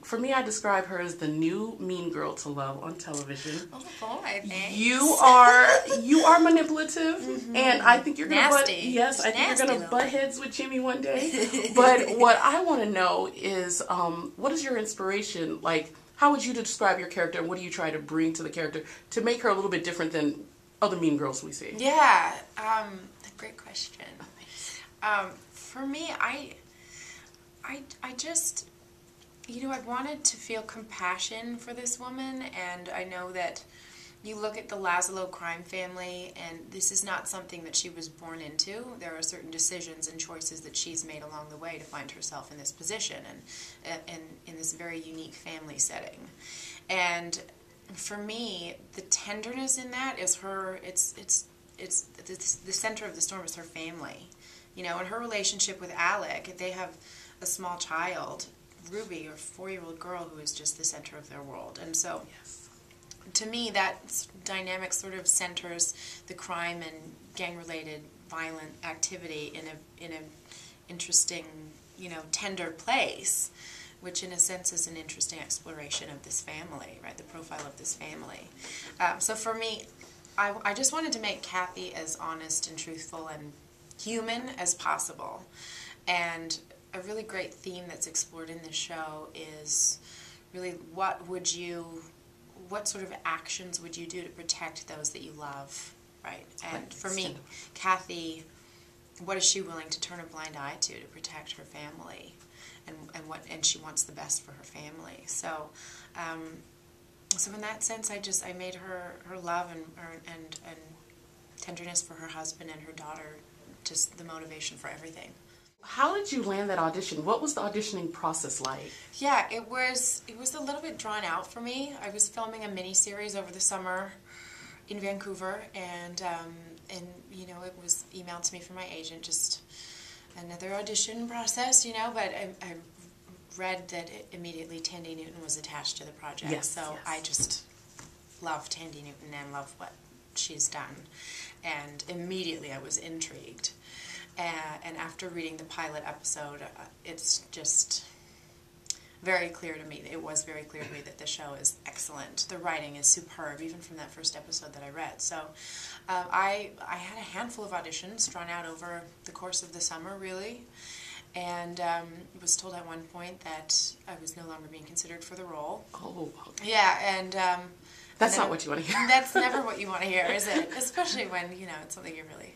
For me, I describe her as the new mean girl to love on television. Oh boy, thanks. You are manipulative, and I think you're gonna butt heads with Jimmy one day. But what I want to know is, what is your inspiration? Like, how would you describe your character, and what do you try to bring to the character to make her a little bit different than other mean girls we see? Yeah, great question. For me, I just, I wanted to feel compassion for this woman, and I know that you look at the Laszlo crime family, and this is not something that she was born into. There are certain decisions and choices that she's made along the way to find herself in this position and in this very unique family setting. And for me, the tenderness in that is the center of the storm is her family. And her relationship with Alec, they have a small child, Ruby, a 4-year-old girl who is just the center of their world. And so, to me, that dynamic sort of centers the crime and gang-related violent activity in an interesting, tender place, which in a sense is an interesting exploration of this family, right? The profile of this family. So for me, I just wanted to make Kathy as honest and truthful and human as possible. And a really great theme that's explored in this show is really what sort of actions would you do to protect those that you love, right? And for me, Kathy, what is she willing to turn a blind eye to protect her family, and she wants the best for her family. So, so in that sense, I made her love and tenderness for her husband and her daughter just the motivation for everything. How did you land that audition? What was the auditioning process like? Yeah, it was a little bit drawn out for me. I was filming a mini-series over the summer in Vancouver, and it was emailed to me from my agent, just another audition process, but I read that immediately Tandy Newton was attached to the project. Yes, so yes. I just love Tandy Newton and love what she's done, and immediately I was intrigued. And after reading the pilot episode, it's just very clear to me. It was very clear to me that the show is excellent. The writing is superb, even from that first episode that I read. So I had a handful of auditions drawn out over the course of the summer, really, and was told at one point that I was no longer being considered for the role. Oh, okay. Yeah, and that's not what you want to hear. That's never what you want to hear, is it? Especially when it's something you're really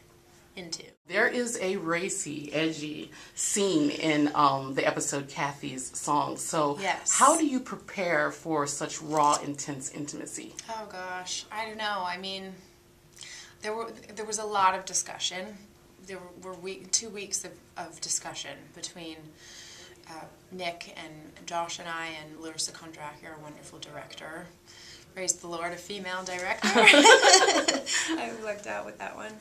into. There is a racy, edgy scene in the episode Kathy's Song. So yes. How do you prepare for such raw, intense intimacy? Oh gosh, I don't know. I mean, there was a lot of discussion. There were 2 weeks of discussion between Nick and Josh and I and Larissa Kondracki, our wonderful director. Praise the Lord, a female director. I lucked out with that one.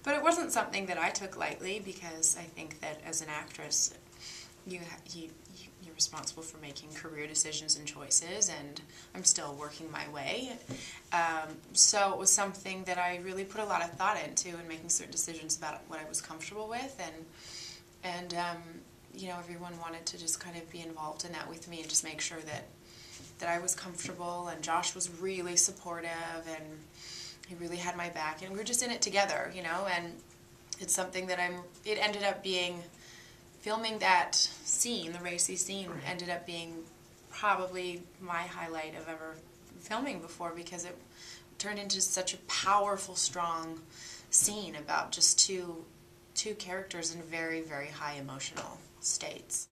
But it wasn't something that I took lightly, because I think that as an actress, you're responsible for making career decisions and choices, and I'm still working my way. So it was something that I really put a lot of thought into, and making certain decisions about what I was comfortable with, and everyone wanted to just kind of be involved in that with me and just make sure that I was comfortable, and Josh was really supportive, and he really had my back, and we were just in it together, and it's something that it ended up being, filming that scene, the racy scene, ended up being probably my highlight of ever filming before, because it turned into such a powerful, strong scene about just two characters in very, very high emotional states.